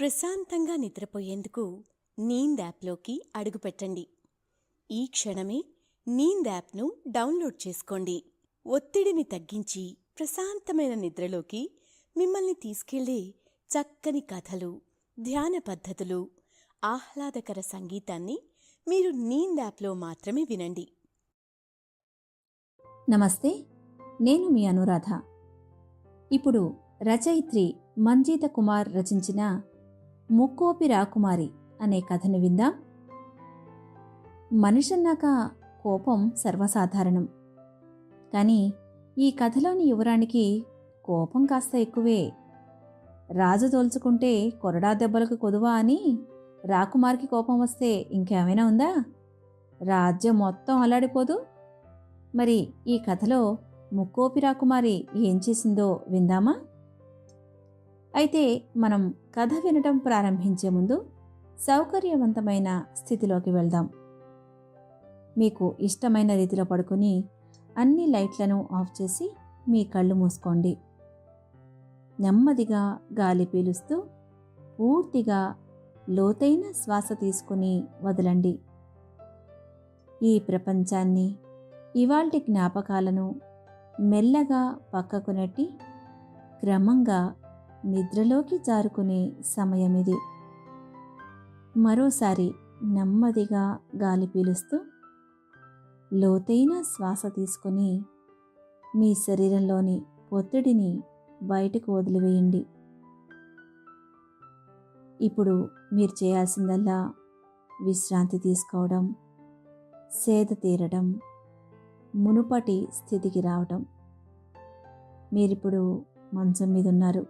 ప్రశాంతంగా నిద్రపోయేందుకు నీంద్ యాప్లోకి అడుగుపెట్టండి. ఈ క్షణమే నీంద్ యాప్ను డౌన్లోడ్ చేసుకోండి. ఒత్తిడిని తగ్గించి ప్రశాంతమైన నిద్రలోకి మిమ్మల్ని తీసుకెళ్లే చక్కని కథలు, ధ్యాన పద్ధతులు, ఆహ్లాదకర సంగీతాన్ని మీరు నీంద్ యాప్లో మాత్రమే వినండి. నమస్తే, నేను మీ అనురాధ. ఇప్పుడు రచయిత్రి మంజీత కుమార్ రచించిన ముక్కోపి రాకుమారి అనే కథను విందాం. మనిషన్నాక కోపం సర్వసాధారణం. కానీ ఈ కథలోని యువరానికి కోపం కాస్త ఎక్కువే. రాజు తోల్చుకుంటే కొరడా దెబ్బలకు కొదువా అని రాకుమారికి కోపం వస్తే ఇంకేమైనా ఉందా? రాజ్యం మొత్తం అల్లాడిపోదు. మరి ఈ కథలో ముక్కోపి రాకుమారి ఏం చేసిందో విందామా? అయితే మనం కథ వినటం ప్రారంభించే ముందు సౌకర్యవంతమైన స్థితిలోకి వెళ్దాం. మీకు ఇష్టమైన రీతిలో పడుకుని అన్ని లైట్లను ఆఫ్ చేసి మీ కళ్ళు మూసుకోండి. నెమ్మదిగా గాలి పీలుస్తూ పూర్తిగా లోతైన శ్వాస తీసుకుని వదలండి. ఈ ప్రపంచాన్ని, ఇవాల్టి జ్ఞాపకాలను మెల్లగా పక్కకు నెట్టి క్రమంగా నిద్రలోకి జారుకునే సమయమిది. మరోసారి నెమ్మదిగా గాలి పీలుస్తూ లోతైన శ్వాస తీసుకుని మీ శరీరంలోని ఒత్తిడిని బయటకు వదిలివేయండి. ఇప్పుడు మీరు చేయాల్సిందల్లా విశ్రాంతి తీసుకోవడం, సేద తీరడం, మునుపటి స్థితికి రావటం. మీరిప్పుడు మంచం మీద ఉన్నారు.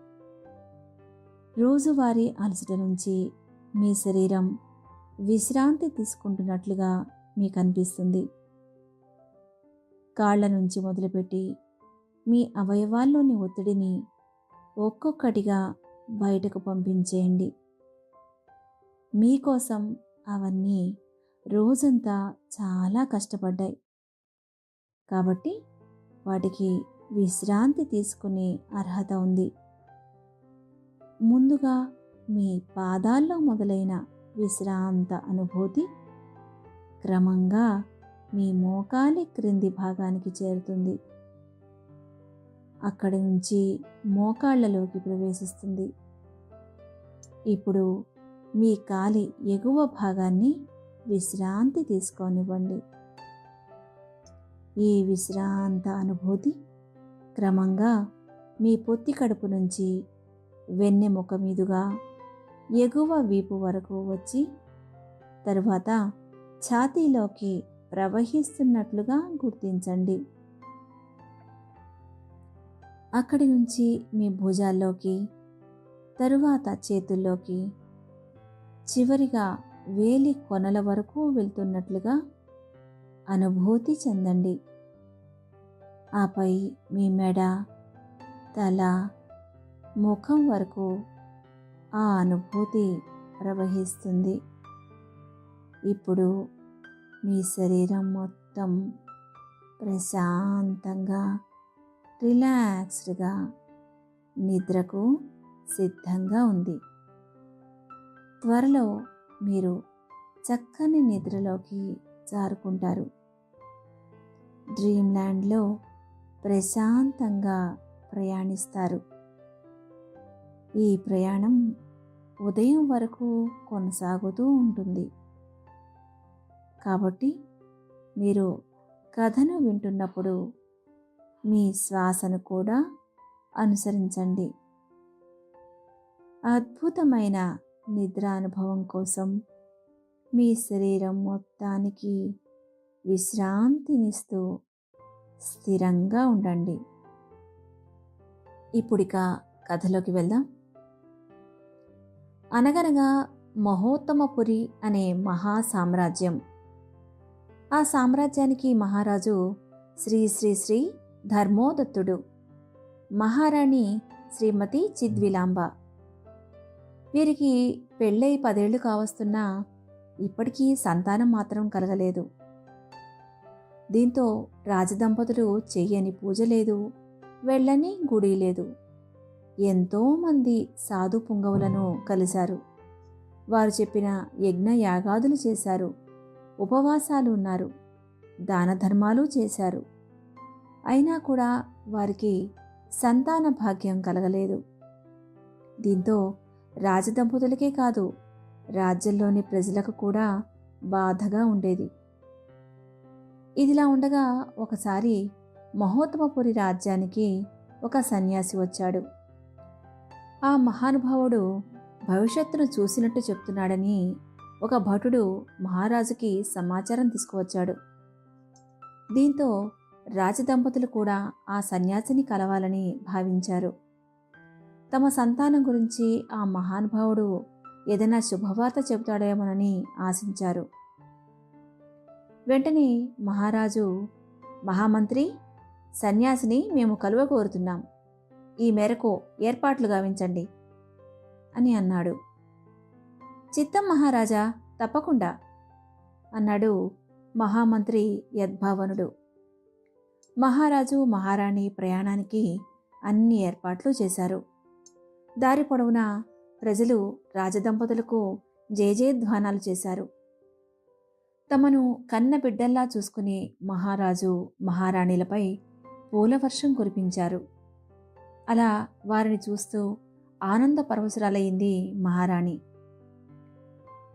రోజువారీ అలసట నుంచి మీ శరీరం విశ్రాంతి తీసుకుంటున్నట్లుగా మీకు అనిపిస్తుంది. కాళ్ల నుంచి మొదలుపెట్టి మీ అవయవాల్లోని ఒత్తిడిని ఒక్కొక్కటిగా బయటకు పంపించేయండి. మీకోసం అవన్నీ రోజంతా చాలా కష్టపడ్డాయి కాబట్టి వాటికి విశ్రాంతి తీసుకునే అర్హత ఉంది. ముందుగా మీ పాదాల్లో మొదలైన విశ్రాంత అనుభూతి క్రమంగా మీ మోకాలి క్రింది భాగానికి చేరుతుంది. అక్కడి నుంచి మోకాళ్లలోకి ప్రవేశిస్తుంది. ఇప్పుడు మీ కాలి ఎగువ భాగాన్ని విశ్రాంతి తీసుకోనివ్వండి. ఈ విశ్రాంత అనుభూతి క్రమంగా మీ పొత్తి కడుపు నుంచి వెన్నెముక మీదుగా ఎగువ వీపు వరకు వచ్చి తరువాత ఛాతీలోకి ప్రవహిస్తున్నట్లుగా గుర్తించండి. అక్కడి నుంచి మీ భుజాల్లోకి, తరువాత చేతుల్లోకి, చివరిగా వేలి కొనల వరకు వెళ్తున్నట్లుగా అనుభూతి చెందండి. ఆపై మీ మెడ, తల, ముఖం వరకు ఆ అనుభూతి ప్రవహిస్తుంది. ఇప్పుడు మీ శరీరం మొత్తం ప్రశాంతంగా, రిలాక్స్డ్గా నిద్రకు సిద్ధంగా ఉంది. త్వరలో మీరు చక్కని నిద్రలోకి జారుకుంటారు. డ్రీమ్ ల్యాండ్లో ప్రశాంతంగా ప్రయాణిస్తారు. ఈ ప్రయాణం ఉదయం వరకు కొనసాగుతూ ఉంటుంది. కాబట్టి మీరు కథను వింటున్నప్పుడు మీ శ్వాసను కూడా అనుసరించండి. అద్భుతమైన నిద్ర అనుభవం కోసం మీ శరీరం మొత్తానికి విశ్రాంతినిస్తూ స్థిరంగా ఉండండి. ఇప్పుడిక కథలోకి వెళ్దాం. అనగనగా మహోత్తమపురి అనే మహా సామ్రాజ్యం. ఆ సామ్రాజ్యానికి మహారాజు శ్రీ శ్రీ శ్రీ ధర్మోదత్తుడు, మహారాణి శ్రీమతి చిద్విలాంబ. వీరికి పెళ్ళై 10 ఏళ్లు కావస్తున్నా ఇప్పటికీ సంతానం మాత్రం కలగలేదు. దీంతో రాజదంపతులు చెయ్యని పూజ లేదు, వెళ్ళని గుడి లేదు. ఎంతోమంది సాధు పుంగవులను కలిశారు. వారు చెప్పిన యజ్ఞ యాగాదులు చేశారు, ఉపవాసాలు ఉన్నారు, దాన ధర్మాలు చేశారు. అయినా కూడా వారికి సంతాన భాగ్యం కలగలేదు. దీంతో రాజదంపతులకే కాదు, రాజ్యంలోని ప్రజలకు కూడా బాధగా ఉండేది. ఇదిలా ఉండగా ఒకసారి మహోత్తమపురి రాజ్యానికి ఒక సన్యాసి వచ్చాడు. ఆ మహానుభావుడు భవిష్యత్తును చూసినట్టు చెప్తున్నాడని ఒక భటుడు మహారాజుకి సమాచారం తీసుకువచ్చాడు. దీంతో రాజదంపతులు కూడా ఆ సన్యాసిని కలవాలని భావించారు. తమ సంతానం గురించి ఆ మహానుభావుడు ఏదైనా శుభవార్త చెబుతాడేమోనని ఆశించారు. వెంటనే మహారాజు, మహామంత్రి, సన్యాసిని మేము కలువ కోరుతున్నాం, ఈ మేరకు ఏర్పాట్లు గావించండి అని అన్నాడు. చిత్తం మహారాజా, తప్పకుండా అన్నాడు మహామంత్రి యద్భావనుడు. మహారాజు మహారాణి ప్రయాణానికి అన్ని ఏర్పాట్లు చేశారు. దారి పొడవునా ప్రజలు రాజదంపతులకు జయజయధ్వానాలు చేశారు. తమను కన్న బిడ్డల్లా చూసుకుని మహారాజు మహారాణిలపై పూలవర్షం కురిపించారు. అలా వారిని చూస్తూ ఆనంద పరవశురాలయ్యింది మహారాణి.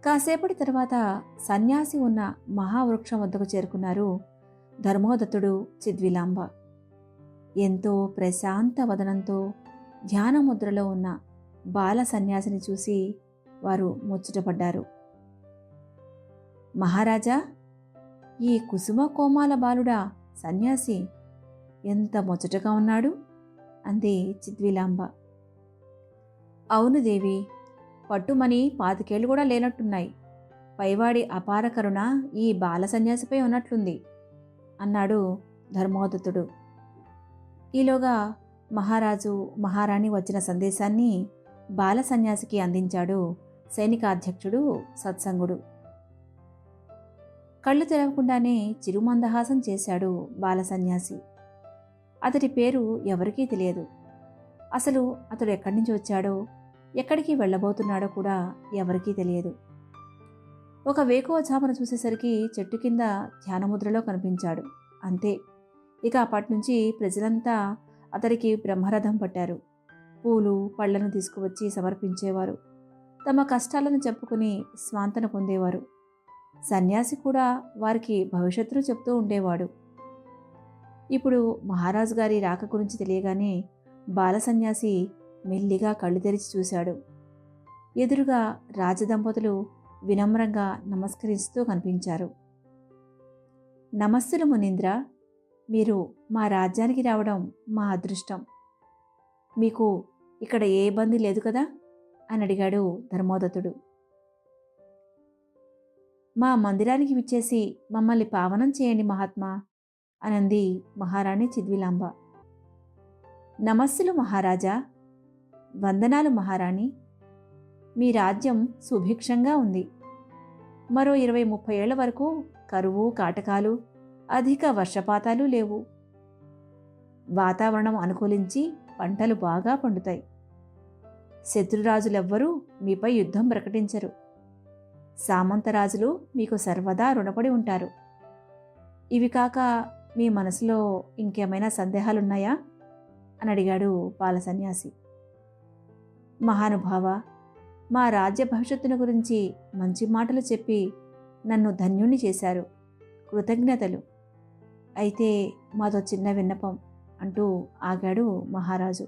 కాసేపటి తర్వాత సన్యాసి ఉన్న మహావృక్షం వద్దకు చేరుకున్నారు ధర్మోదత్తుడు, చిద్విలాంబ. ఎంతో ప్రశాంత వదనంతో ధ్యానముద్రలో ఉన్న బాల సన్యాసిని చూసి వారు ముచ్చటపడ్డారు. మహారాజా, ఈ కుసుమ కోమాల బాలుడా సన్యాసి ఎంత ముచ్చటగా ఉన్నాడు అంది చిద్విలాంబ. అవును దేవి, పట్టుమని 25 కూడా లేనట్టున్నాయి. పైవాడి అపార కరుణ ఈ బాల సన్యాసిపై ఉన్నట్లుంది అన్నాడు ధర్మోదత్తుడు. ఈలోగా మహారాజు మహారాణి వచ్చిన సందేశాన్ని బాల సన్యాసికి అందించాడు సైనికాధ్యక్షుడు సత్సంగుడు. కళ్ళు తెరవకుండానే చిరుమందహాసం చేశాడు బాల సన్యాసి. అతడి పేరు ఎవరికీ తెలియదు. అసలు అతడు ఎక్కడి నుంచి వచ్చాడో, ఎక్కడికి వెళ్ళబోతున్నాడో కూడా ఎవరికీ తెలియదు. ఒక వేకువజామున చూసేసరికి చెట్టు కింద ధ్యానముద్రలో కనిపించాడు. అంతే. ఇక అప్పటినుంచి ప్రజలంతా అతడికి బ్రహ్మరథం పట్టారు. పూలు పళ్లను తీసుకువచ్చి సమర్పించేవారు. తమ కష్టాలను చెప్పుకుని స్వాంతన పొందేవారు. సన్యాసి కూడా వారికి భవిష్యత్తును చెప్తూ ఉండేవాడు. ఇప్పుడు మహారాజు గారి రాక గురించి తెలియగానే బాల సన్యాసి మెల్లిగా కళ్ళు తెరిచి చూశాడు. ఎదురుగా రాజదంపతులు వినమ్రంగా నమస్కరిస్తూ కనిపించారు. నమస్సులు మునీంద్ర, మీరు మా రాజ్యానికి రావడం మా అదృష్టం. మీకు ఇక్కడ ఏ ఇబ్బంది లేదు కదా అని అడిగాడు ధర్మోదత్తుడు. మా మందిరానికి విచ్చేసి మమ్మల్ని పావనం చేయండి మహాత్మా అనంది మహారాణి చిద్విలాంబ. నమస్సులు మహారాజా. వందనాలు మహారాణి. మీ రాజ్యం సుభిక్షంగా ఉంది. మరో 20-30 ఏళ్ల వరకు కరువు కాటకాలు, అధిక వర్షపాతాలు లేవు. వాతావరణం అనుకూలించి పంటలు బాగా పండుతాయి. శత్రురాజులెవ్వరూ మీపై యుద్ధం ప్రకటించరు. సామంతరాజులు మీకు సర్వదా రుణపడి ఉంటారు. ఇవి కాక మీ మనసులో ఇంకేమైనా సందేహాలున్నాయా అని అడిగాడు బాల సన్యాసి. మహానుభావ, మా రాజ్య భవిష్యత్తును గురించి మంచి మాటలు చెప్పి నన్ను ధన్యుణ్ణి చేశారు. కృతజ్ఞతలు. అయితే మాతో చిన్న విన్నపం అంటూ ఆగాడు మహారాజు.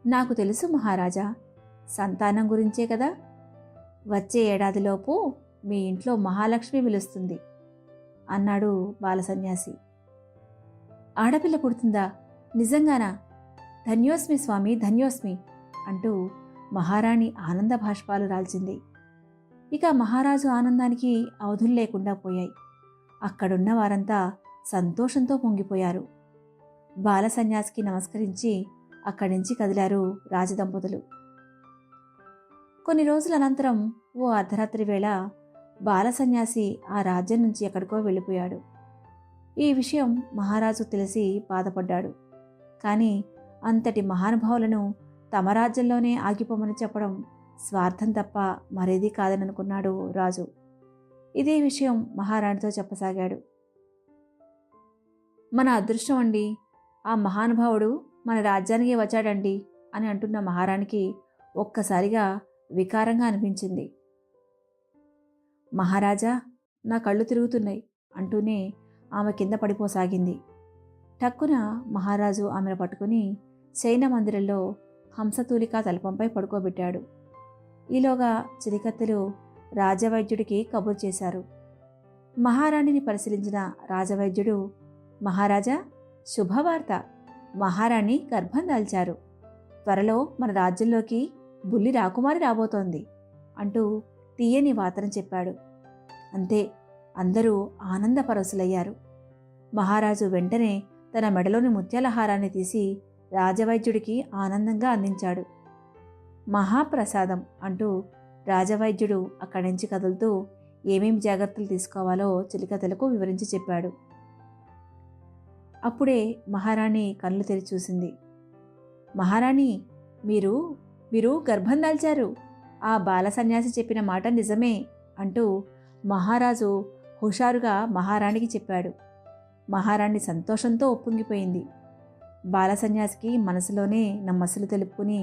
నాకు తెలుసు మహారాజా, సంతానం గురించే కదా. వచ్చే ఏడాదిలోపు మీ ఇంట్లో మహాలక్ష్మి పిలుస్తుంది అన్నాడు బాల సన్యాసి. ఆడపిల్ల పుడుతుందా? నిజంగానా? ధన్యోస్మి స్వామి, ధన్యోస్మి అంటూ మహారాణి ఆనంద భాష్పాలు రాల్చింది. ఇక మహారాజు ఆనందానికి అవధులు లేకుండా పోయాయి. అక్కడున్న వారంతా సంతోషంతో పొంగిపోయారు. బాల సన్యాసికి నమస్కరించి అక్కడి నుంచి కదిలారు రాజదంపతులు. కొన్ని రోజుల అనంతరం ఓ అర్ధరాత్రి వేళ బాల సన్యాసి ఆ రాజ్యం నుంచి ఎక్కడికో వెళ్ళిపోయాడు. ఈ విషయం మహారాజు తెలిసి బాధపడ్డాడు. కానీ అంతటి మహానుభావులను తమ రాజ్యంలోనే ఆగిపోమని చెప్పడం స్వార్థం తప్ప మరేదీ కాదని అనుకున్నాడు రాజు. ఇదే విషయం మహారాణితో చెప్పసాగాడు. మన అదృష్టం అండి, ఆ మహానుభావుడు మన రాజ్యానికి వచ్చాడండి అని అంటున్న మహారాణికి ఒక్కసారిగా వికారంగా అనిపించింది. మహారాజా, నా కళ్ళు తిరుగుతున్నాయి అంటూనే ఆమె కింద పడిపోసాగింది. టక్కున మహారాజు ఆమెను పట్టుకుని శయన మందిరంలో హంసతూలికా తల్పంపై పడుకోబెట్టాడు. ఈలోగా చిలికత్తెలు రాజవైద్యుడికి కబురు చేశారు. మహారాణిని పరిశీలించిన రాజవైద్యుడు, మహారాజా, శుభవార్త, మహారాణి గర్భం దాల్చారు. త్వరలో మన రాజ్యంలోకి బుల్లి రాకుమారి రాబోతోంది అంటూ తీయని వార్తను చెప్పాడు. అంతే, అందరూ ఆనందపరవశులయ్యారు. మహారాజు వెంటనే తన మెడలోని ముత్యాల హారాన్ని తీసి రాజవైద్యుడికి ఆనందంగా అందించాడు. మహాప్రసాదం అంటూ రాజవైద్యుడు అక్కడి నుంచి కదులుతూ ఏమేం జాగ్రత్తలు తీసుకోవాలో చిలికతలకు వివరించి చెప్పాడు. అప్పుడే మహారాణి కళ్ళు తెరిచి చూసింది. మహారాణి, మీరు గర్భం దాల్చారు. ఆ బాల సన్యాసి చెప్పిన మాట నిజమే అంటూ మహారాజు హుషారుగా మహారాణికి చెప్పాడు. మహారాణి సంతోషంతో ఉప్పొంగిపోయింది. బాల సన్యాసికి మనసులోనే నమ్మస్సులు తెలుపుకుని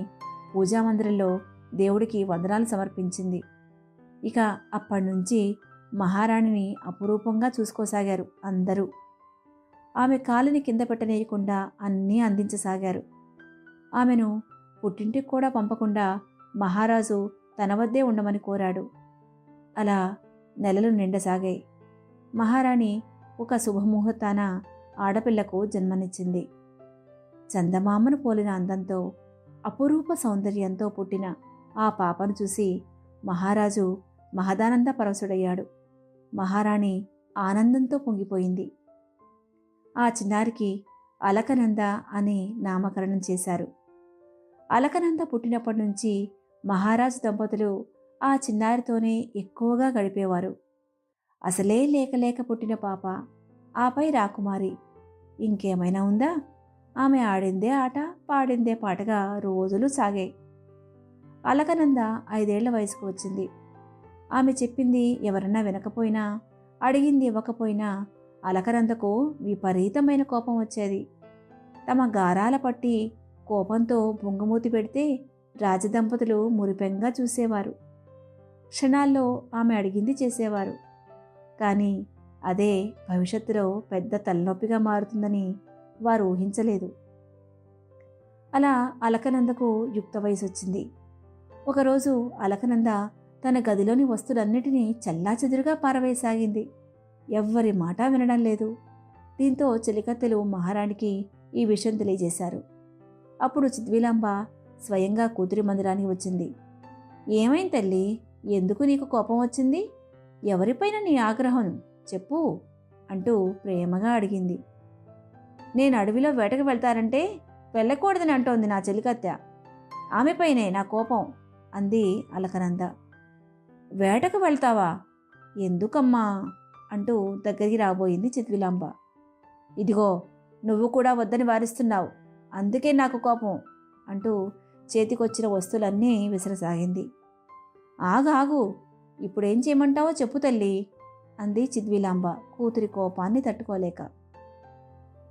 పూజామందిరంలో దేవుడికి వందనాలు సమర్పించింది. ఇక అప్పటినుంచి మహారాణిని అపురూపంగా చూసుకోసాగారు అందరూ. ఆమె కాలిని కింద పెట్టనేయకుండా అన్నీ అందించసాగారు. ఆమెను పుట్టింటికి కూడా పంపకుండా మహారాజు తన వద్దే ఉండమని కోరాడు. అలా నెలలు నిండసాగాయి. మహారాణి ఒక శుభముహూర్తాన ఆడపిల్లకు జన్మనిచ్చింది. చందమామను పోలిన అందంతో, అపురూప సౌందర్యంతో పుట్టిన ఆ పాపను చూసి మహారాజు మహదానంద పరవశుడయ్యాడు. మహారాణి ఆనందంతో పొంగిపోయింది. ఆ చిన్నారికి అలకనంద అని నామకరణం చేశారు. అలకనంద పుట్టినప్పటి నుంచి మహారాజు దంపతులు ఆ చిన్నారితోనే ఎక్కువగా గడిపేవారు. అసలే లేక పుట్టిన పాప, ఆపై రాకుమారి, ఇంకేమైనా ఉందా? ఆమె ఆడిందే ఆట, పాడిందే పాటగా రోజులు సాగాయి. అలకనంద 5 ఏళ్ల వయసుకు వచ్చింది. ఆమె చెప్పింది ఎవరన్నా వినకపోయినా, అడిగింది ఇవ్వకపోయినా అలకనందకు విపరీతమైన కోపం వచ్చేది. తమ గారాల పట్టి కోపంతో బొంగుమూతి పెడితే రాజదంపతులు మురిపెంగా చూసేవారు. క్షణాల్లో ఆమె అడిగింది చేసేవారు. కానీ అదే భవిష్యత్తులో పెద్ద తలనొప్పిగా మారుతుందని వారు ఊహించలేదు. అలా అలకనందకు యుక్త వయసు వచ్చింది. ఒకరోజు అలకనంద తన గదిలోని వస్తువులన్నిటినీ చెల్లాచెదురుగా పారవేయసాగింది. ఎవ్వరి మాట వినడం లేదు. దీంతో చెలికత్తెలు మహారాణికి ఈ విషయం తెలియజేశారు. అప్పుడు చిద్విలాంబ స్వయంగా కూతురి మందిరానికి వచ్చింది. ఏమైంది తల్లి, ఎందుకు నీకు కోపం వచ్చింది? ఎవరిపైన నీ ఆగ్రహం చెప్పు అంటూ ప్రేమగా అడిగింది. నేను అడవిలో వేటకు వెళ్తానంటే వెళ్ళకూడదని అంటోంది నా చెలికత్తె. ఆమెపైనే నా కోపం అంది అలకనంద. వేటకు వెళ్తావా? ఎందుకమ్మా అంటూ దగ్గరికి రాబోయింది చిద్విలాంబ. ఇదిగో, నువ్వు కూడా వద్దని వారిస్తున్నావు, అందుకే నాకు కోపం అంటూ చేతికొచ్చిన వస్తువులన్నీ విసరసాగింది. ఆగాగు, ఇప్పుడేం చేయమంటావో చెప్పు తల్లి అంది చిద్విలాంబ కూతురి కోపాన్ని తట్టుకోలేక.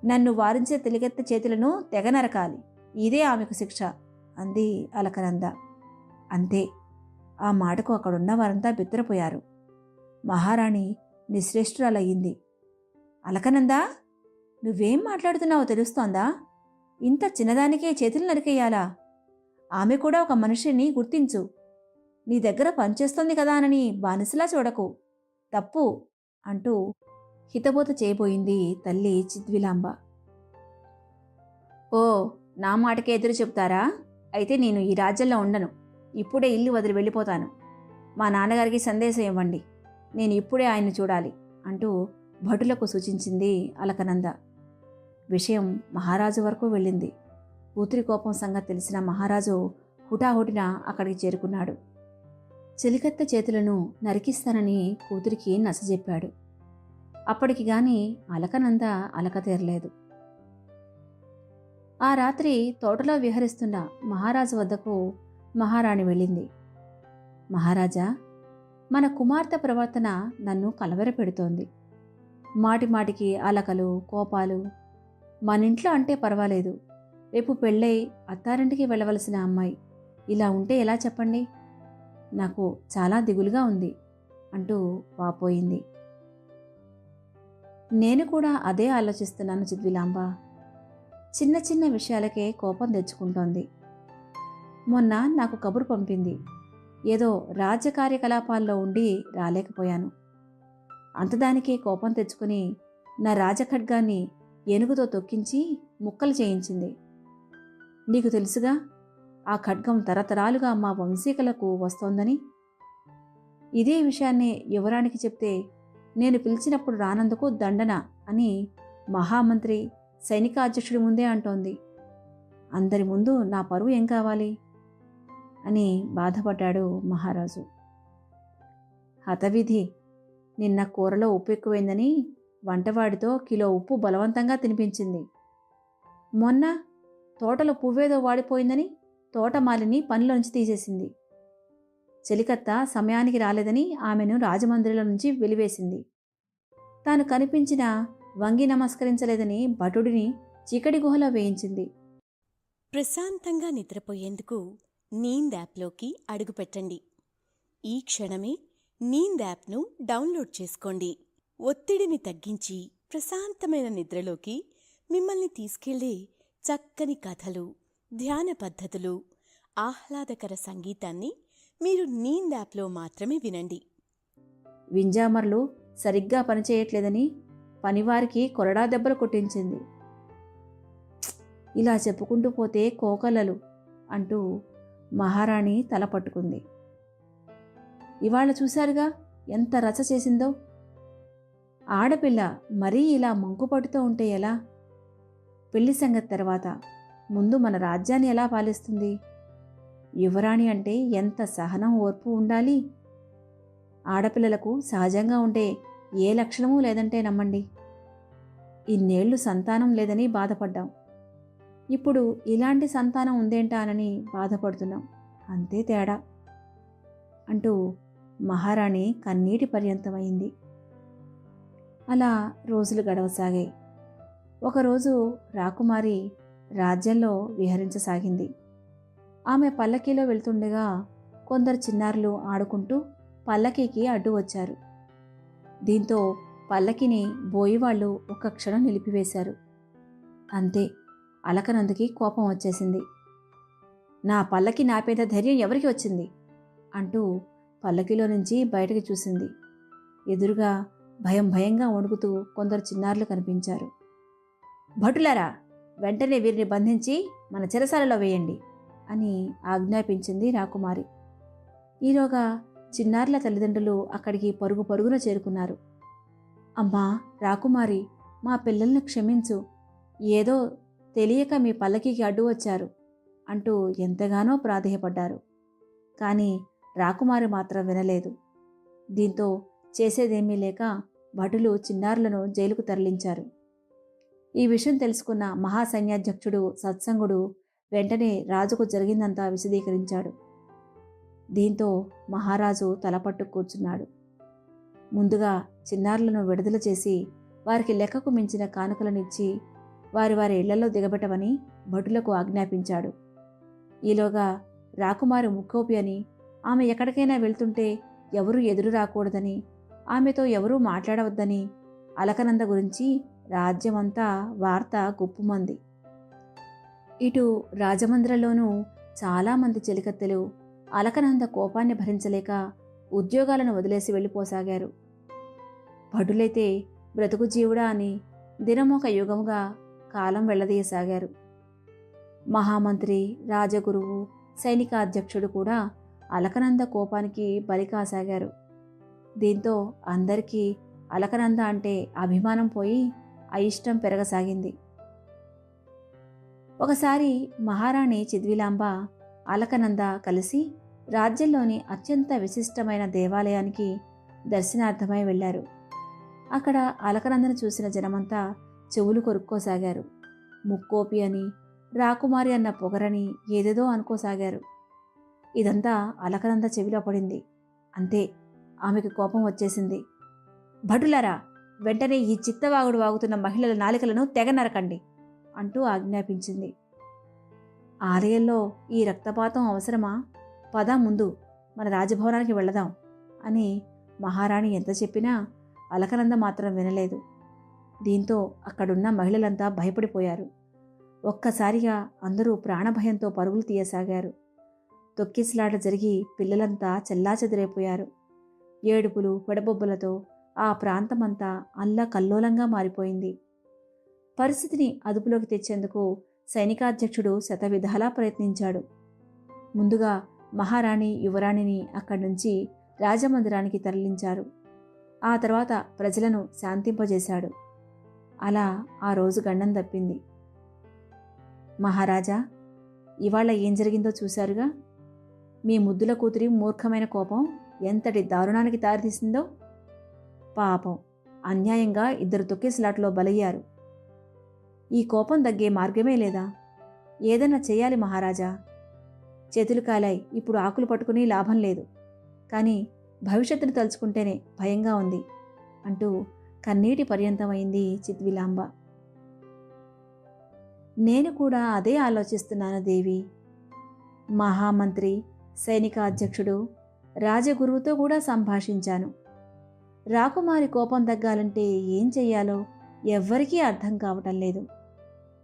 నన్ను వారించిన తెలిగెత్త చేతులను తెగ నరకాలి, ఇదే ఆమెకు శిక్ష అంది అలకనంద. అంతే, ఆ మాటకు అక్కడున్న వారంతా బిత్తరపోయారు. మహారాణి నిశ్రేష్ఠురాలయ్యింది. అలకనందా, నువ్వేం మాట్లాడుతున్నావో తెలుస్తోందా? ఇంత చిన్నదానికే చేతులు నరికేయాలా? ఆమె కూడా ఒక మనిషిని గుర్తించు. నీ దగ్గర పనిచేస్తోంది కదా అని బానిసలా చూడకు, తప్పు అంటూ హితబోధ చేయబోయింది తల్లి చిద్విలాంబ. ఓ, నా మాటకే ఎదురు చెప్తారా? అయితే నేను ఈ రాజ్యంలో ఉండను. ఇప్పుడే ఇల్లు వదిలి వెళ్ళిపోతాను. మా నాన్నగారికి సందేశం ఇవ్వండి, నేను ఇప్పుడే ఆయన్ని చూడాలి అంటూ భటులకు సూచించింది అలకనంద. విషయం మహారాజు వరకు వెళ్ళింది. కూతురి కోపం సంగతి తెలిసిన మహారాజు హుటాహుటిన అక్కడికి చేరుకున్నాడు. చెలికత్త చేతులను నరికిస్తానని కూతురికి నచ్చజెప్పాడు. అప్పటికి గాని అలకనంద అలక తీరలేదు. ఆ రాత్రి తోటలో విహరిస్తున్న మహారాజు వద్దకు మహారాణి వెళ్ళింది. మహారాజా, మన కుమార్తె ప్రవర్తన నన్ను కలవరపెడుతోంది. మాటిమాటికి అలకలు, కోపాలు. మనింట్లో అంటే పర్వాలేదు, రేపు పెళ్ళై అత్తారింటికి వెళ్ళవలసిన అమ్మాయి ఇలా ఉంటే ఎలా చెప్పండి? నాకు చాలా దిగులుగా ఉంది అంటూ వాపోయింది. నేను కూడా అదే ఆలోచిస్తున్నాను చిద్విలాంబ. చిన్న చిన్న విషయాలకే కోపం తెచ్చుకుంటోంది. మొన్న నాకు కబురు పంపింది. ఏదో రాజ్య కార్యకలాపాల్లో ఉండి రాలేకపోయాను. అంతదానికే కోపం తెచ్చుకుని నా రాజఖడ్గాన్ని ఏనుగుతో తొక్కించి ముక్కలు చేయించింది. నీకు తెలుసుగా, ఆ ఖడ్గం తరతరాలుగా మా వంశీకులకు వస్తోందని. ఇదే విషయాన్ని యువరానికి చెప్తే నేను పిలిచినప్పుడు రానందుకు దండన అని మహామంత్రి సైనికాధ్యక్షుడి ముందే అంటోంది. అందరి ముందు నా పరువు ఏం కావాలి అని బాధపడ్డాడు మహారాజు. హతవిధి, నిన్న కూరలో ఉప్పు ఎక్కువైందని వంటవాడితో కిలో ఉప్పు బలవంతంగా తినిపించింది. మొన్న తోటలో పువ్వేదో వాడిపోయిందని తోటమాలిని పనిలోంచి తీసేసింది. చెలికత్త సమయానికి రాలేదని ఆమెను రాజమందిరిలో నుంచి వెలివేసింది. తాను కనిపించిన వంగి నమస్కరించలేదని భటుడిని చీకటి గుహలో వేయించింది. ప్రశాంతంగా నిద్రపోయేందుకు నీంద్ యాప్లోకి అడుగుపెట్టండి. ఈ క్షణమే నీంద్ యాప్ను డౌన్లోడ్ చేసుకోండి. ఒత్తిడిని తగ్గించి ప్రశాంతమైన నిద్రలోకి మిమ్మల్ని తీసుకెళ్లే చక్కని కథలు, ధ్యాన పద్ధతులు, ఆహ్లాదకర సంగీతాన్ని మీరు నీంద్ యాప్లో మాత్రమే వినండి. వింజామర్లు సరిగ్గా పనిచేయట్లేదని పనివారికి కొరడా దెబ్బలు కొట్టించింది. ఇలా చెప్పుకుంటూ పోతే కోకలలు అంటూ మహారాణి తల పట్టుకుంది. ఇవాళ చూశారుగా ఎంత రచ చేసిందో. ఆడపిల్ల మరీ ఇలా మంకుపడుతూ ఉంటే ఎలా? పెళ్లి సంగతి తర్వాత ముందు మన రాజ్యాన్ని ఎలా పాలిస్తుంది? యువరాణి అంటే ఎంత సహనం, ఓర్పు ఉండాలి. ఆడపిల్లలకు సహజంగా ఉండే ఏ లక్షణమూ లేదంటే నమ్మండి. ఇన్నేళ్లు సంతానం లేదని బాధపడ్డాం. ఇప్పుడు ఇలాంటి సంతానం ఉందేంటానని బాధపడుతున్నాం. అంతే తేడా అంటూ మహారాణి కన్నీటి పర్యంతమైంది. అలా రోజులు గడవసాగాయి. ఒకరోజు రాకుమారి రాజ్యంలో విహరించసాగింది. ఆమె పల్లకీలో వెళ్తుండగా కొందరు చిన్నారులు ఆడుకుంటూ పల్లకీకి అడ్డు వచ్చారు. దీంతో పల్లకిని బోయివాళ్లు ఒక్క క్షణం నిలిపివేశారు. అంతే, అలకనందుకి కోపం వచ్చేసింది. నా పల్లకి నాపేద ధైర్యం ఎవరికి వచ్చింది అంటూ పల్లకిలో నుంచి బయటకు చూసింది. ఎదురుగా భయంగా వణుకుతూ కొందరు చిన్నారులు కనిపించారు. భటులారా, వెంటనే వీరిని బంధించి మన చెరసాలలో వేయండి అని ఆజ్ఞాపించింది రాకుమారి. ఈలోగా చిన్నారుల తల్లిదండ్రులు అక్కడికి పరుగున చేరుకున్నారు. అమ్మా రాకుమారి, మా పిల్లల్ని క్షమించు, ఏదో తెలియక మీ పల్లకీకి అడ్డు వచ్చారు అంటూ ఎంతగానో ప్రాధేయపడ్డారు. కానీ రాకుమారి మాత్రం వినలేదు. దీంతో చేసేదేమీ లేక భటులు చిన్నారులను జైలుకు తరలించారు. ఈ విషయం తెలుసుకున్న మహాసైన్యాధ్యక్షుడు సత్సంగుడు వెంటనే రాజుకు జరిగిందంతా విశదీకరించాడు. దీంతో మహారాజు తలపట్టు కూర్చున్నాడు. ముందుగా చిన్నారులను విడుదల చేసి వారికి లెక్కకు మించిన కానుకలనిచ్చి వారి ఇళ్లలో దిగబెట్టమని భటులకు ఆజ్ఞాపించాడు. ఈలోగా రాకుమారి ముక్కోపి అని, ఆమె ఎక్కడికైనా వెళ్తుంటే ఎవరూ ఎదురు రాకూడదని, ఆమెతో ఎవరూ మాట్లాడవద్దని అలకనంద గురించి రాజ్యమంతా వార్త గుప్పుమంది. ఇటు రాజమందిరంలోనూ చాలామంది చెలికత్తెలు అలకనంద కోపాన్ని భరించలేక ఉద్యోగాలను వదిలేసి వెళ్ళిపోసాగారు. భటులైతే బ్రతుకు జీవుడా అని దినమొక యుగముగా కాలం వెళ్లదీయసాగారు. మహామంత్రి, రాజగురువు, సైనికాధ్యక్షుడు కూడా అలకనంద కోపానికి బలికాసాగారు. దీంతో అందరికీ అలకనంద అంటే అభిమానం పోయి అయిష్టం పెరగసాగింది. ఒకసారి మహారాణి చిద్విలాంబ, అలకనంద కలిసి రాజ్యంలోని అత్యంత విశిష్టమైన దేవాలయానికి దర్శనార్థమై వెళ్లారు. అక్కడ అలకనందను చూసిన జనమంతా చెవులు కొరుక్కోసాగారు. ముక్కోపి అని, రాకుమారి అన్న పొగరని ఏదేదో అనుకోసాగారు. ఇదంతా అలకనంద చెవిలో పడింది. అంతే, ఆమెకు కోపం వచ్చేసింది. భటులారా, వెంటనే ఈ చిత్తవాగుడు వాగుతున్న మహిళల నాలికలను తెగ నరకండి అంటూ ఆజ్ఞాపించింది. ఆలయంలో ఈ రక్తపాతం అవసరమా? పద ముందు మన రాజభవనానికి వెళదాం అని మహారాణి ఎంత చెప్పినా అలకనంద మాత్రం వినలేదు. దీంతో అక్కడున్న మహిళలంతా భయపడిపోయారు. ఒక్కసారిగా అందరూ ప్రాణభయంతో పరుగులు తీయసాగారు. తొక్కిసలాట జరిగి పిల్లలంతా చెల్లాచెదరైపోయారు. ఏడుపులు పెడబొబ్బలతో ఆ ప్రాంతమంతా అల్లకల్లోలంగా మారిపోయింది. పరిస్థితిని అదుపులోకి తెచ్చేందుకు సైనికాధ్యక్షుడు శతవిధాలా ప్రయత్నించాడు. ముందుగా మహారాణి యువరాణిని అక్కడి నుంచి రాజమందిరానికి తరలించారు. ఆ తర్వాత ప్రజలను శాంతింపజేశాడు. అలా ఆ రోజు గండం తప్పింది. మహారాజా, ఇవాళ ఏం జరిగిందో చూశారుగా. మీ ముద్దుల కూతురి మూర్ఖమైన కోపం ఎంతటి దారుణానికి దారితీసిందో. పాపం, అన్యాయంగా 2 తొక్కిసలాట్లో బలయ్యారు. ఈ కోపం తగ్గే మార్గమే లేదా? ఏదన్నా చెయ్యాలి మహారాజా. చేతులు కాలాయి, ఇప్పుడు ఆకులు పట్టుకుని లాభం లేదు. కానీ భవిష్యత్తును తలుచుకుంటేనే భయంగా ఉంది అంటూ కన్నీటి పర్యంతమైంది చిత్విలాంబ. నేను కూడా అదే ఆలోచిస్తున్నాను దేవి. మహామంత్రి, సైనికాధ్యక్షుడు, రాజగురువుతో కూడా సంభాషించాను. రాకుమారి కోపం తగ్గాలంటే ఏం చెయ్యాలో ఎవ్వరికీ అర్థం కావటం లేదు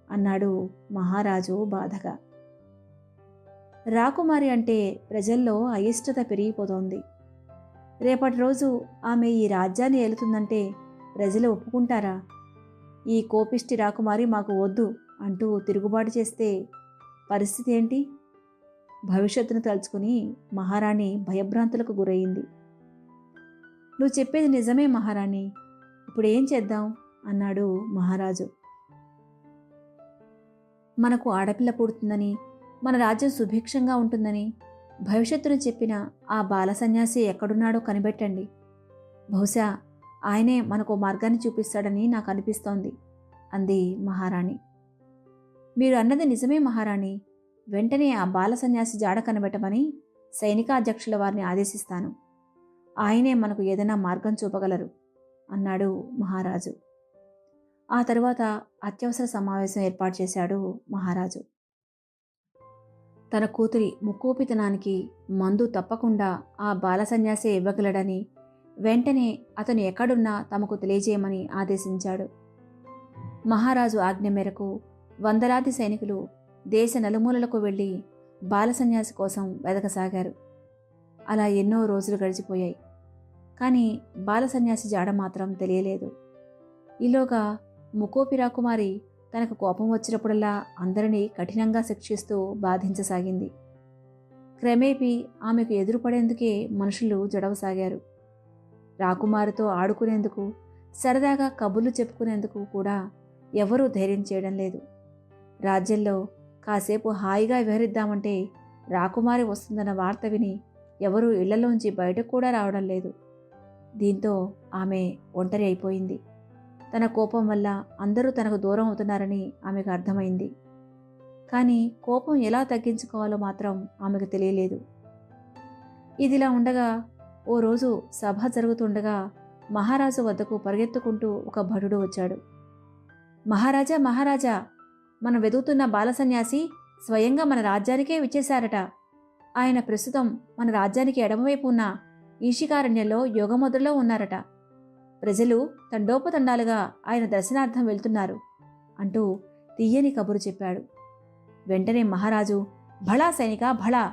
అన్నాడు మహారాజు బాధగా. రాకుమారి అంటే ప్రజల్లో అయిష్టత పెరిగిపోతోంది. రేపటి రోజు ఆమె ఈ రాజ్యాన్ని ఏలుతుందంటే ప్రజలు ఒప్పుకుంటారా? ఈ కోపిష్టి రాకుమారి మాకు వద్దు అంటూ తిరుగుబాటు చేస్తే పరిస్థితి ఏంటి? భవిష్యత్తును తలుచుకుని మహారాణి భయభ్రాంతులకు గురయింది. నువ్వు చెప్పేది నిజమే మహారాణి, ఇప్పుడేం చేద్దాం అన్నాడు మహారాజు. మనకు ఆడపిల్ల పుడుతుందని, మన రాజ్యం సుభిక్షంగా ఉంటుందని భవిష్యత్తును చెప్పిన ఆ బాల సన్యాసి ఎక్కడున్నాడో కనిపెట్టండి. బహుశా ఆయనే మనకు మార్గాన్ని చూపిస్తాడని నాకు అనిపిస్తోంది అంది మహారాణి. మీరు అన్నది నిజమే మహారాణి. వెంటనే ఆ బాల సన్యాసి జాడ కనిపెట్టమని సైనికాధ్యక్షుల వారిని ఆదేశిస్తాను. ఆయనే మనకు ఏదైనా మార్గం చూపగలరు అన్నాడు మహారాజు. ఆ తరువాత అత్యవసర సమావేశం ఏర్పాటు చేశాడు మహారాజు. తన కూతురి ముక్కోపితనానికి మందు తప్పకుండా ఆ బాల సన్యాసే ఇవ్వగలడని, వెంటనే అతను ఎక్కడున్నా తమకు తెలియజేయమని ఆదేశించాడు. మహారాజు ఆజ్ఞ మేరకు వందలాది సైనికులు దేశ నలుమూలలకు వెళ్ళి బాల సన్యాసి కోసం వెదకసాగారు. అలా ఎన్నో రోజులు గడిచిపోయాయి. కానీ బాల సన్యాసి జాడ మాత్రం తెలియలేదు. ఈలోగా ముకోపి రాకుమారి తనకు కోపం వచ్చినప్పుడల్లా అందరినీ కఠినంగా శిక్షిస్తూ బాధించసాగింది. క్రమేపీ ఆమెకు ఎదురుపడేందుకే మనుషులు జడవసాగారు. రాకుమారితో ఆడుకునేందుకు, సరదాగా కబుర్లు చెప్పుకునేందుకు కూడా ఎవరూ ధైర్యం చేయడం లేదు. రాజ్యంలో కాసేపు హాయిగా విహరిద్దామంటే రాకుమారి వస్తుందన్న వార్త విని ఎవరూ ఇళ్లలోంచి బయటకు కూడా రావడం లేదు. దీంతో ఆమె ఒంటరి అయిపోయింది. తన కోపం వల్ల అందరూ తనకు దూరం అవుతున్నారని ఆమెకు అర్థమైంది. కానీ కోపం ఎలా తగ్గించుకోవాలో మాత్రం ఆమెకు తెలియలేదు. ఇదిలా ఉండగా ఓ రోజు సభ జరుగుతుండగా మహారాజు వద్దకు పరిగెత్తుకుంటూ ఒక భటుడు వచ్చాడు. మహారాజా, మహారాజా, మనం వెతుకుతున్న బాల సన్యాసి స్వయంగా మన రాజ్యానికే విచ్చేశారట. ఆయన ప్రస్తుతం మన రాజ్యానికి ఎడమవైపు ఉన్న ఈషికారణ్యంలో యోగముద్రలో ఉన్నారట. ప్రజలు తండోపతండాలుగా ఆయన దర్శనార్థం వెళ్తున్నారు అంటూ తీయని కబురు చెప్పాడు. వెంటనే మహారాజు, భళా సైనిక భళా,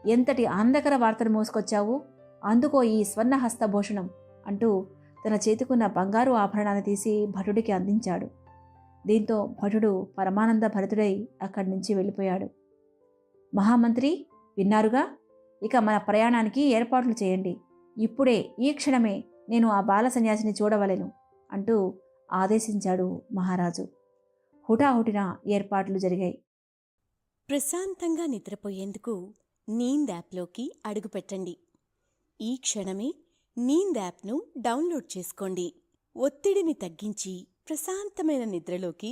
ఎంతటి ఆనందకర వార్తను మోసుకొచ్చావు, అందుకో ఈ స్వర్ణ హస్తభూషణం అంటూ తన చేతికున్న బంగారు ఆభరణాన్ని తీసి భటుడికి అందించాడు. దీంతో భటుడు పరమానంద భరితుడై అక్కడి నుంచి వెళ్ళిపోయాడు. మహామంత్రి, విన్నారుగా, ఇక మన ప్రయాణానికి ఏర్పాట్లు చేయండి. ఇప్పుడే, ఈ క్షణమే నేను ఆ బాల సన్యాసిని చూడవలెను అంటూ ఆదేశించాడు మహారాజు. హుటాహుటిన ఏర్పాట్లు జరిగాయి. ప్రశాంతంగా నిద్రపోయేందుకు నీంద్ యాప్లోకి అడుగుపెట్టండి. ఈ క్షణమే నీంద్ యాప్ను డౌన్లోడ్ చేసుకోండి. ఒత్తిడిని తగ్గించి ప్రశాంతమైన నిద్రలోకి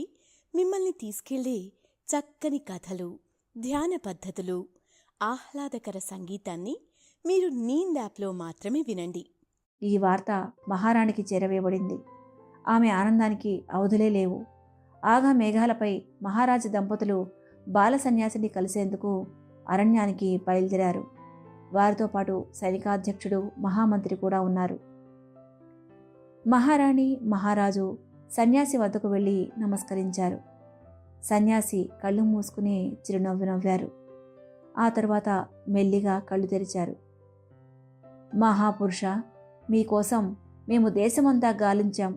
మిమ్మల్ని తీసుకెళ్లే చక్కని కథలు, ధ్యాన పద్ధతులు, ఆహ్లాదకర సంగీతాన్ని మీరు నీంద్ యాప్లో మాత్రమే వినండి. ఈ వార్త మహారాణికి చేరవేయబడింది. ఆమె ఆనందానికి అవధులే లేవు. ఆగా మేఘాలపై మహారాజు దంపతులు బాల సన్యాసిని కలిసేందుకు అరణ్యానికి బయలుదేరారు. వారితో పాటు సైనికాధ్యక్షుడు, మహామంత్రి కూడా ఉన్నారు. మహారాణి, మహారాజు సన్యాసి వద్దకు వెళ్ళి నమస్కరించారు. సన్యాసి కళ్ళు మూసుకుని చిరునవ్వు నవ్వారు. ఆ తరువాత మెల్లిగా కళ్ళు తెరిచారు. మహాపురుష, మీకోసం మేము దేశమంతా గాలించాం.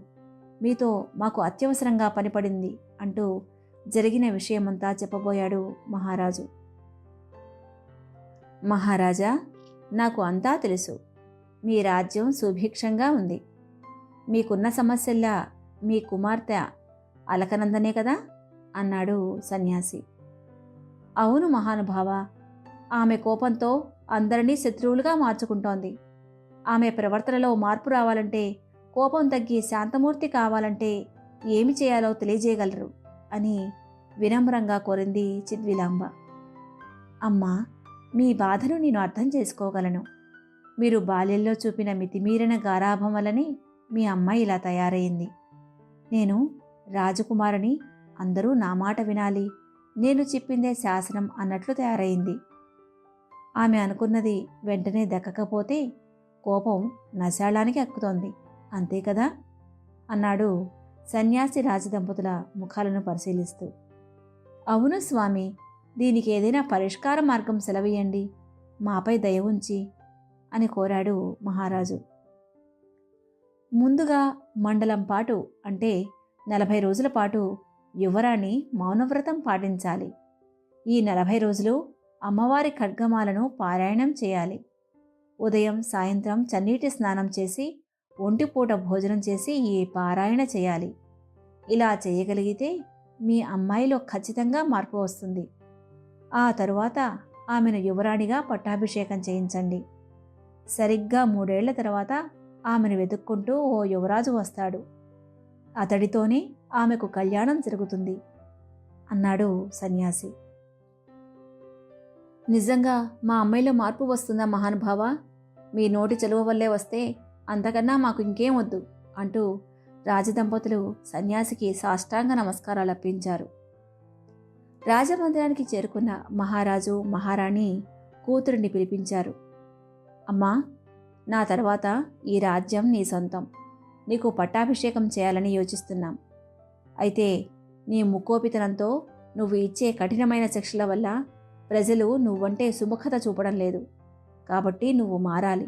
మీతో మాకు అత్యవసరంగా పనిపడింది అంటూ జరిగిన విషయమంతా చెప్పబోయాడు మహారాజు. మహారాజా, నాకు అంతా తెలుసు. మీ రాజ్యం సుభిక్షంగా ఉంది. మీకున్న సమస్యల్లా మీ కుమార్తె అలకనందనే కదా అన్నాడు సన్యాసి. అవును మహానుభావ, ఆమె కోపంతో అందరినీ శత్రువులుగా మార్చుకుంటోంది. ఆమె ప్రవర్తనలో మార్పు రావాలంటే, కోపం తగ్గి శాంతమూర్తి కావాలంటే ఏమి చేయాలో తెలియజేయగలరు అని వినమ్రంగా కోరింది చిద్విలాంబ. అమ్మా, మీ బాధను నేను అర్థం చేసుకోగలను. మీరు బాల్యంలో చూపిన మితిమీరిన గారాభం వల్లనే మీ అమ్మాయి ఇలా తయారైంది. నేను రాజకుమారిని, అందరూ నా మాట వినాలి, నేను చెప్పిందే శాసనం అన్నట్లు తయారైంది. ఆమె అనుకున్నది వెంటనే దక్కకపోతే కోపం నశాళానికి ఎక్కుతోంది, అంతే కదా అన్నాడు సన్యాసి రాజదంపతుల ముఖాలను పరిశీలిస్తూ. అవును స్వామి, దీనికి ఏదైనా పరిష్కార మార్గం సెలవీయండి, మాపై దయ ఉంచి అని కోరాడు మహారాజు. ముందుగా మండలం పాటు అంటే 40 రోజుల పాటు యువరాణి మౌనవ్రతం పాటించాలి. ఈ 40 రోజులు అమ్మవారి ఖడ్గమాలను పారాయణం చేయాలి. ఉదయం సాయంత్రం చన్నీటి స్నానం చేసి ఒంటిపూట భోజనం చేసి ఈ పారాయణ చేయాలి. ఇలా చేయగలిగితే మీ అమ్మాయిలో ఖచ్చితంగా మార్పు వస్తుంది. ఆ తరువాత ఆమెను యువరాణిగా పట్టాభిషేకం చేయించండి. సరిగ్గా 3 ఏళ్ల తర్వాత ఆమెను వెతుక్కుంటూ ఓ యువరాజు వస్తాడు. అతడితోనే ఆమెకు కళ్యాణం జరుగుతుంది అన్నాడు సన్యాసి. నిజంగా మా అమ్మాయిలో మార్పు వస్తుందా మహానుభావ? మీ నోటి చెలువ వల్లే వస్తే అంతకన్నా మాకు ఇంకేం వద్దు అంటూ రాజదంపతులు సన్యాసికి సాష్టాంగ నమస్కారాలు అర్పించారు. రాజమందిరానికి చేరుకున్న మహారాజు, మహారాణి కూతురిని పిలిపించారు. అమ్మా, నా తర్వాత ఈ రాజ్యం నీ సొంతం. నీకు పట్టాభిషేకం చేయాలని యోచిస్తున్నాం. అయితే నీ ముక్కోపితనంతో నువ్వు ఇచ్చే కఠినమైన శిక్షల వల్ల ప్రజలు నువ్వంటే సుముఖత చూపడం లేదు. కాబట్టి నువ్వు మారాలి.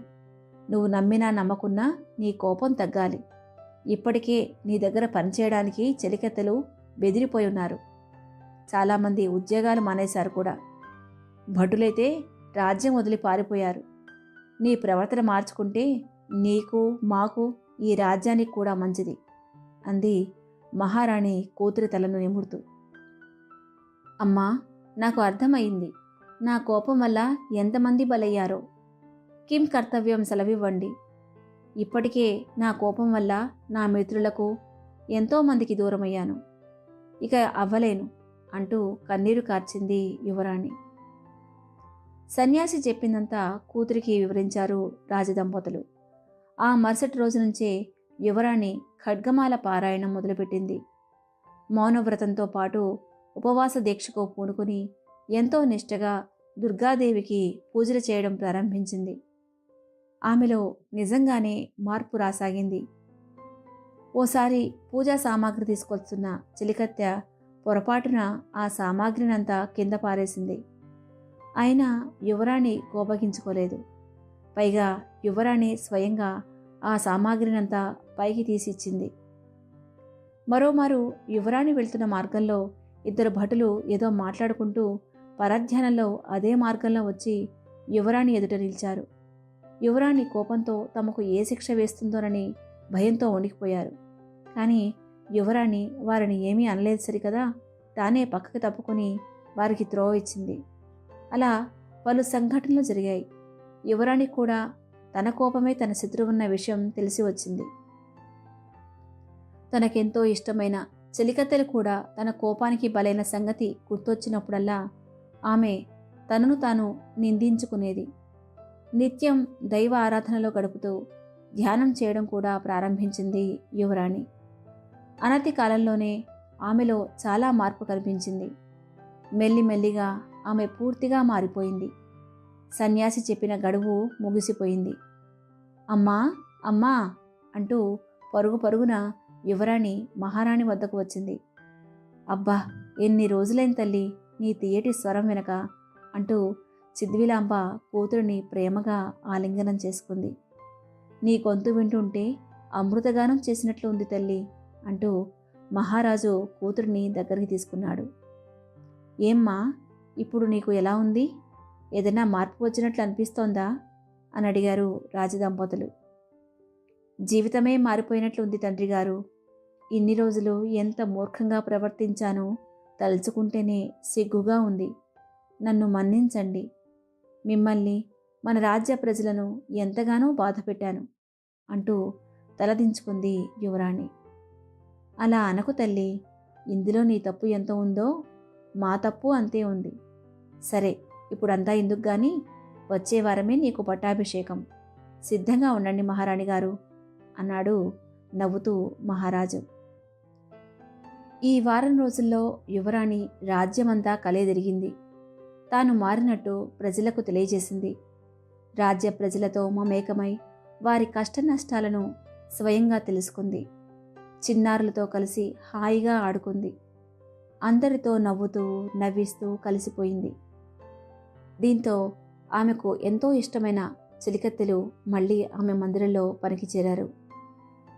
నువ్వు నమ్మినా నమ్మకున్నా నీ కోపం తగ్గాలి. ఇప్పటికే నీ దగ్గర పనిచేయడానికి చెలికెత్తలు బెదిరిపోయి ఉన్నారు. చాలామంది ఉద్యోగాలు మానేశారు కూడా. భటులైతే రాజ్యం వదిలి పారిపోయారు. నీ ప్రవర్తన మార్చుకుంటే నీకు, మాకు, ఈ రాజ్యానికి కూడా మంచిది అంది మహారాణి కూతురి తలను నిమురుతూ. అమ్మా, నాకు అర్థమైంది. నా కోపం వల్ల ఎంతమంది బలయ్యారో. కిం కర్తవ్యం సెలవివ్వండి. ఇప్పటికే నా కోపం వల్ల నా మిత్రులకు ఎంతోమందికి దూరమయ్యాను. ఇక అవ్వలేను అంటూ కన్నీరు కార్చింది యువరాణి. సన్యాసి చెప్పిందంతా కూతురికి వివరించారు రాజదంపతులు. ఆ మరుసటి రోజు నుంచే యువరాణి ఖడ్గమాల పారాయణం మొదలుపెట్టింది. మౌనవ్రతంతో పాటు ఉపవాస దీక్షకు పూనుకుని ఎంతో నిష్టగా దుర్గాదేవికి పూజలు చేయడం ప్రారంభించింది. ఆమెలో నిజంగానే మార్పు రాసాగింది. ఓసారి పూజా సామాగ్రి తీసుకొస్తున్న చెలికత్తె పొరపాటున ఆ సామాగ్రినంతా కింద పారేసింది. అయినా యువరాణి కోపగించుకోలేదు. పైగా యువరాణి స్వయంగా ఆ సామాగ్రినంతా పైకి తీసిచ్చింది. మరోమారు యువరాణి వెళ్తున్న మార్గంలో 2 భటులు ఏదో మాట్లాడుకుంటూ పరధ్యానంలో అదే మార్గంలో వచ్చి యువరాణి ఎదుట నిలిచారు. యువరాణి కోపంతో తమకు ఏ శిక్ష వేస్తుందోనని భయంతో వణికిపోయారు. కానీ యువరాణి వారిని ఏమీ అనలేదు సరికదా. తానే పక్కకు తప్పుకొని వారికి త్రోవ ఇచ్చింది. అలా పలు సంఘటనలు జరిగాయి. యువరాణి కూడా తన కోపమే తన శత్రువున్న విషయం తెలిసి వచ్చింది. తనకెంతో ఇష్టమైన చెలికత్తెలు కూడా తన కోపానికి బలైన సంగతి గుర్తొచ్చినప్పుడల్లా ఆమె తనను తాను నిందించుకునేది. నిత్యం దైవ ఆరాధనలో గడుపుతూ ధ్యానం చేయడం కూడా ప్రారంభించింది యువరాణి. అనతి కాలంలోనే ఆమెలో చాలా మార్పు కనిపించింది. మెల్లిమెల్లిగా ఆమె పూర్తిగా మారిపోయింది. సన్యాసి చెప్పిన గడువు ముగిసిపోయింది. అమ్మా అమ్మా అంటూ పరుగు పరుగున యువరాణి మహారాణి వద్దకు వచ్చింది. అబ్బా, ఎన్ని రోజులైన తల్లి నీ తీయటి స్వరం వెనక అంటూ సిద్విలాంబ కూతురిని ప్రేమగా ఆలింగనం చేసుకుంది. నీ గొంతు వింటుంటే అమృతగానం చేసినట్లు ఉంది తల్లి అంటూ మహారాజు కూతురిని దగ్గరికి తీసుకున్నాడు. ఏమ్మా, ఇప్పుడు నీకు ఎలా ఉంది? ఏదైనా మార్పు వచ్చినట్లు అనిపిస్తోందా అని అడిగారు రాజదంపతులు. జీవితమే మారిపోయినట్లు ఉంది తండ్రి గారు. ఇన్ని రోజులు ఎంత మూర్ఖంగా ప్రవర్తించానో తలుచుకుంటేనే సిగ్గుగా ఉంది. నన్ను మన్నించండి. మిమ్మల్ని, మన రాజ్య ప్రజలను ఎంతగానో బాధపెట్టాను అంటూ తలదించుకుంది యువరాణి. అలా అనకు తల్లి, ఇందులో నీ తప్పు ఎంత ఉందో మా తప్పు అంతే ఉంది. సరే, ఇప్పుడంతా ఎందుకు గాని వచ్చే వారమే నీకు పట్టాభిషేకం. సిద్ధంగా ఉండండి మహారాణి గారు అన్నాడు నవ్వుతూ మహారాజు. ఈ వారం రోజుల్లో యువరాణి రాజ్యమంతా కలేదిరిగింది. తాను మారినట్టు ప్రజలకు తెలియజేసింది. రాజ్య ప్రజలతో మమేకమై వారి కష్ట నష్టాలను స్వయంగా తెలుసుకుంది. చిన్నారులతో కలిసి హాయిగా ఆడుకుంది. అందరితో నవ్వుతూ నవ్విస్తూ కలిసిపోయింది. దీంతో ఆమెకు ఎంతో ఇష్టమైన చిలికత్తెలు మళ్ళీ ఆమె మందిరంలో పనికి చేరారు.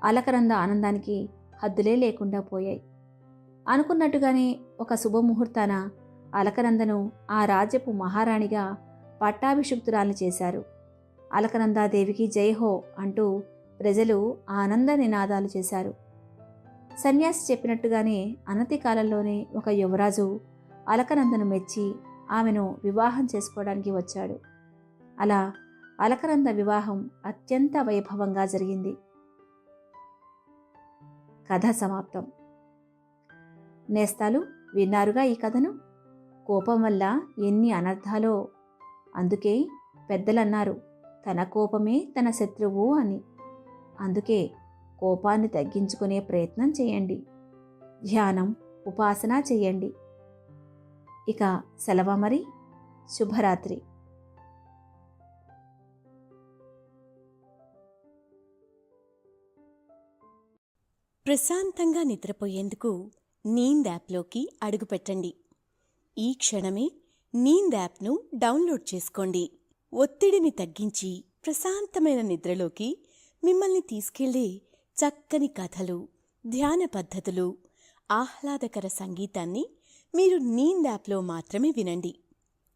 అలకనంద ఆనందానికి హద్దులే లేకుండా పోయాయి. అనుకున్నట్టుగానే ఒక శుభముహూర్తాన అలకనందను ఆ రాజ్యపు మహారాణిగా పట్టాభిషిక్తురాల్ని చేశారు. అలకనందాదేవికి జైహో అంటూ ప్రజలు ఆనంద నినాదాలు చేశారు. సన్యాసి చెప్పినట్టుగానే అనతి కాలంలోనే ఒక యువరాజు అలకనందను మెచ్చి ఆమెను వివాహం చేసుకోవడానికి వచ్చాడు. అలా అలకనంద వివాహం అత్యంత వైభవంగా జరిగింది. కథ సమాప్తం. నేస్తాలు, విన్నారుగా ఈ కథను. కోపం వల్ల ఎన్ని అనర్థాలో. అందుకే పెద్దలన్నారు, తన కోపమే తన శత్రువు అని. అందుకే కోపాన్ని తగ్గించుకునే ప్రయత్నం చేయండి. ధ్యానం, ఉపాసన చేయండి. ఇక సెలవా మరి. శుభరాత్రి. ప్రశాంతంగా నిద్రపోయేందుకు నీంద్ యాప్లోకి అడుగుపెట్టండి. ఈ క్షణమే నీంద్ యాప్ను డౌన్లోడ్ చేసుకోండి. ఒత్తిడిని తగ్గించి ప్రశాంతమైన నిద్రలోకి మిమ్మల్ని తీసుకెళ్లే చక్కని కథలు, ధ్యాన పద్ధతులు, ఆహ్లాదకర సంగీతాన్ని మీరు నీంద్ యాప్లో మాత్రమే వినండి.